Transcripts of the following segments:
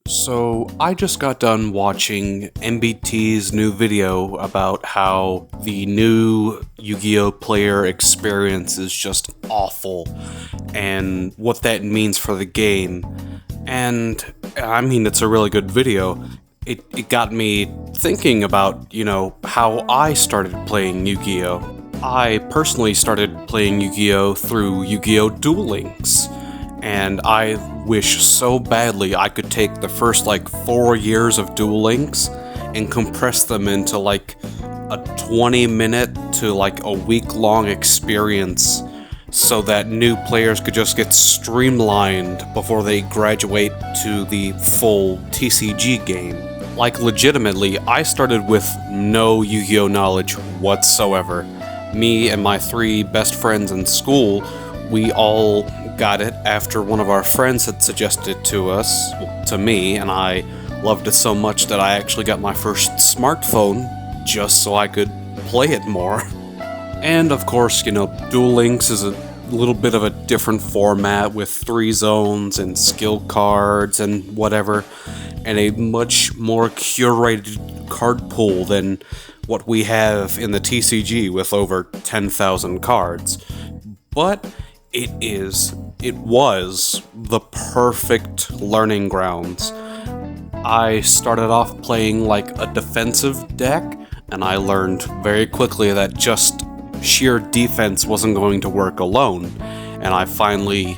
So, I just got done watching MBT's new video about how the new Yu-Gi-Oh player experience is just awful, and what that means for the game. And, I mean, it's a really good video. It got me thinking about, how I started playing Yu-Gi-Oh! I personally started playing Yu-Gi-Oh! Through Yu-Gi-Oh! Duel Links. And I wish so badly I could take the first 4 years of Duel Links and compress them into a 20-minute to a week-long experience so that new players could just get streamlined before they graduate to the full TCG game. Legitimately, I started with no Yu-Gi-Oh! Knowledge whatsoever. Me and my 3 best friends in school, we all got it after one of our friends had suggested it to me, and I loved it so much that I actually got my first smartphone just so I could play it more. And of course, Duel Links is a little bit of a different format with 3 zones and skill cards and whatever, and a much more curated card pool than what we have in the TCG with over 10,000 cards. But it was the perfect learning grounds. I started off playing a defensive deck, and I learned very quickly that just sheer defense wasn't going to work alone, and I finally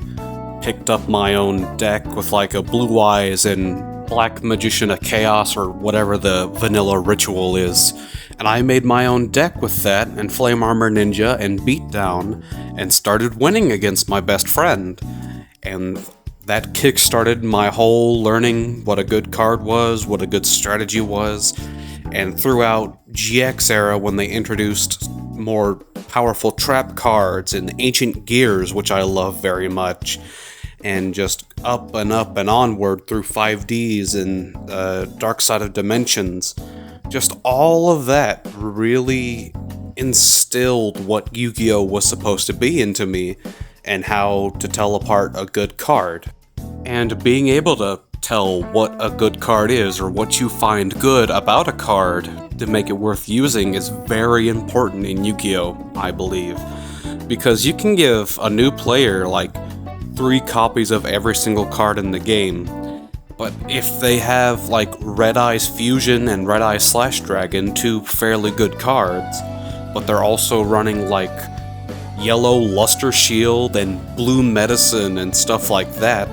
picked up my own deck with a Blue Eyes and Black Magician of Chaos or whatever the vanilla ritual is. And I made my own deck with that, and Flame Armor Ninja, and Beatdown, and started winning against my best friend. And that kickstarted my whole learning what a good card was, what a good strategy was. And throughout GX era, when they introduced more powerful trap cards and ancient gears, which I love very much, and just up and onward through 5Ds and Dark Side of Dimensions, just all of that really instilled what Yu-Gi-Oh! Was supposed to be into me, and how to tell apart a good card. And being able to tell what a good card is, or what you find good about a card to make it worth using, is very important in Yu-Gi-Oh!, I believe. Because you can give a new player 3 copies of every single card in the game, but if they have Red Eyes Fusion and Red Eyes Slash Dragon, 2 fairly good cards, but they're also running Yellow Luster Shield and Blue Medicine and stuff like that,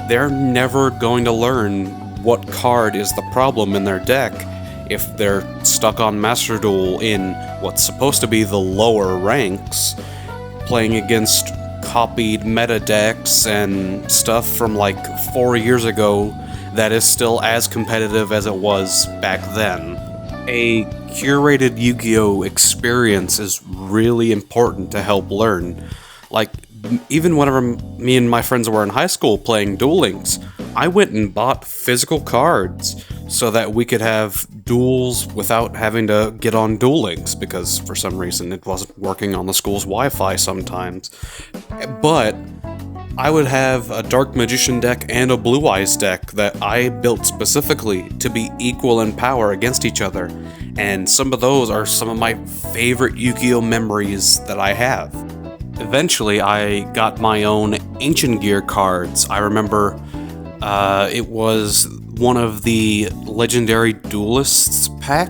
they're never going to learn what card is the problem in their deck if they're stuck on Master Duel in what's supposed to be the lower ranks, playing against copied meta decks and stuff from 4 years ago that is still as competitive as it was back then. A curated Yu-Gi-Oh! Experience is really important to help learn. Even whenever me and my friends were in high school playing Duel Links, I went and bought physical cards so that we could have duels without having to get on Duel Links, because for some reason it wasn't working on the school's Wi-Fi sometimes. But I would have a Dark Magician deck and a Blue Eyes deck that I built specifically to be equal in power against each other, and some of those are some of my favorite Yu-Gi-Oh! Memories that I have. Eventually, I got my own Ancient Gear cards. I remember it was one of the Legendary Duelists pack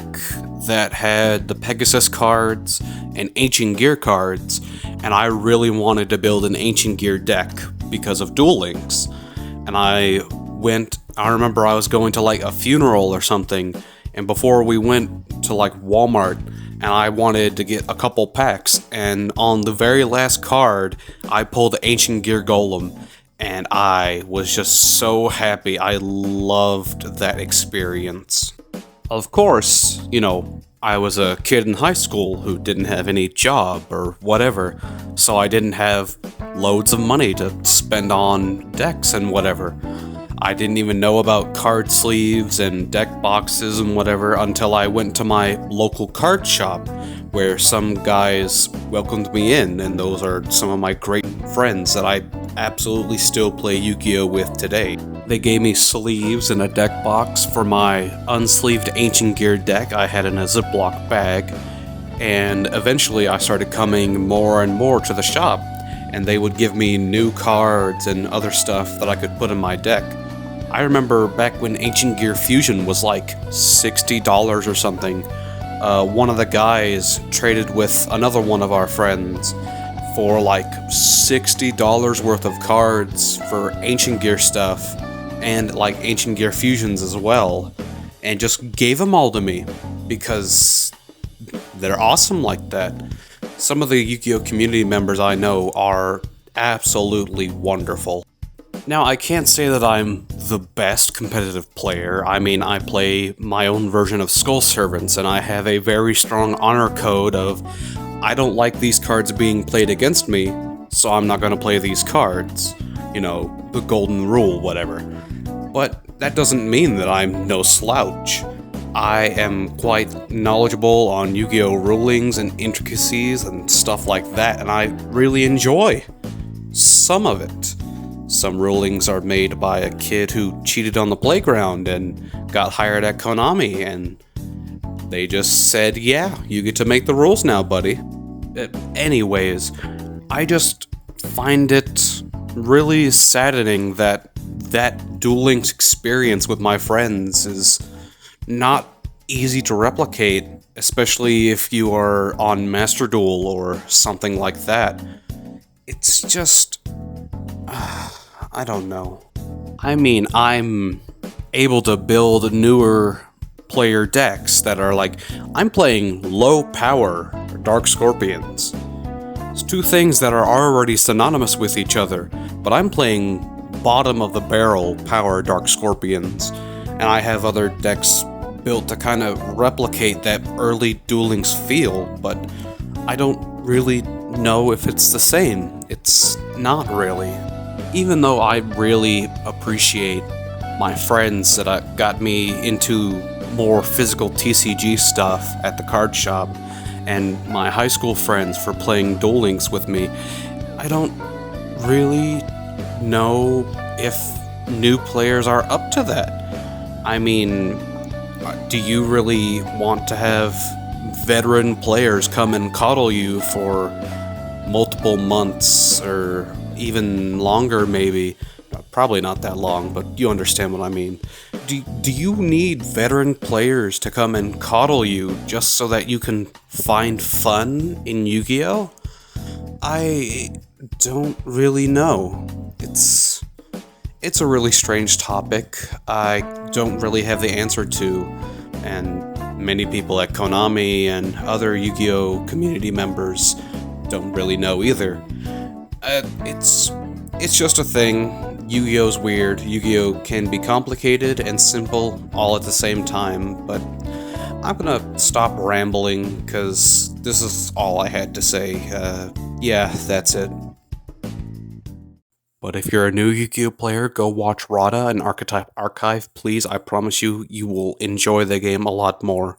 that had the Pegasus cards and Ancient Gear cards, and I really wanted to build an Ancient Gear deck because of Duel Links. And I remember I was going to a funeral or something, and before we went to Walmart, and I wanted to get a couple packs, and on the very last card, I pulled the Ancient Gear Golem, and I was just so happy. I loved that experience. Of course, I was a kid in high school who didn't have any job or whatever, so I didn't have loads of money to spend on decks and whatever. I didn't even know about card sleeves and deck boxes and whatever until I went to my local card shop, where some guys welcomed me in, and those are some of my great friends that I absolutely still play Yu-Gi-Oh! With today. They gave me sleeves and a deck box for my unsleeved Ancient Gear deck I had in a Ziploc bag, and eventually I started coming more and more to the shop, and they would give me new cards and other stuff that I could put in my deck. I remember back when Ancient Gear Fusion was like $60 or something, one of the guys traded with another one of our friends for like $60 worth of cards for Ancient Gear stuff, and like Ancient Gear Fusions as well, and just gave them all to me, because they're awesome like that. Some of the Yu-Gi-Oh! Community members I know are absolutely wonderful. Now, I can't say that I'm the best competitive player. I mean, I play my own version of Skull Servants, and I have a very strong honor code of I don't like these cards being played against me, so I'm not going to play these cards. You know, the golden rule, whatever. But that doesn't mean that I'm no slouch. I am quite knowledgeable on Yu-Gi-Oh! Rulings and intricacies and stuff like that, and I really enjoy some of it. Some rulings are made by a kid who cheated on the playground and got hired at Konami, and they just said, yeah, you get to make the rules now, buddy. Anyways, I just find it really saddening that Duel Links experience with my friends is not easy to replicate, especially if you are on Master Duel or something like that. It's just... I don't know. I mean, I'm able to build newer player decks that are like, I'm playing low power Dark Scorpions. It's two things that are already synonymous with each other, but I'm playing bottom of the barrel power Dark Scorpions, and I have other decks built to kind of replicate that early Duel Links feel, but I don't really know if it's the same. It's not really. Even though I really appreciate my friends that got me into more physical TCG stuff at the card shop, and my high school friends for playing Duel Links with me, I don't really know if new players are up to that. I mean, do you really want to have veteran players come and coddle you for multiple months, or even longer maybe? Probably not that long, but you understand what I mean. Do you need veteran players to come and coddle you just so that you can find fun in Yu-Gi-Oh? I don't really know. It's a really strange topic. I don't really have the answer to, and many people at Konami and other Yu-Gi-Oh community members don't really know either. It's just a thing. Yu-Gi-Oh's weird. Yu-Gi-Oh can be complicated and simple all at the same time, but I'm gonna stop rambling, because this is all I had to say. Yeah, that's it. But if you're a new Yu-Gi-Oh player, go watch Rata and Archetype Archive, please. I promise you, you will enjoy the game a lot more.